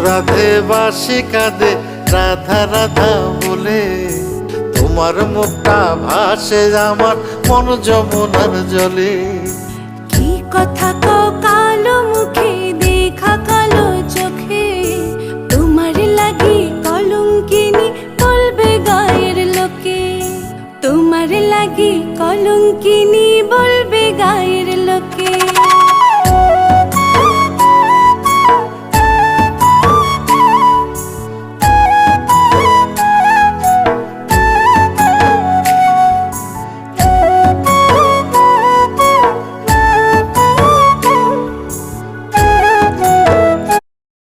রাধে বাসি কাঁদে রাধা রাধা বলে, তোমার মুখটা ভাসে আমার মন যমুনার জলে। কি কথা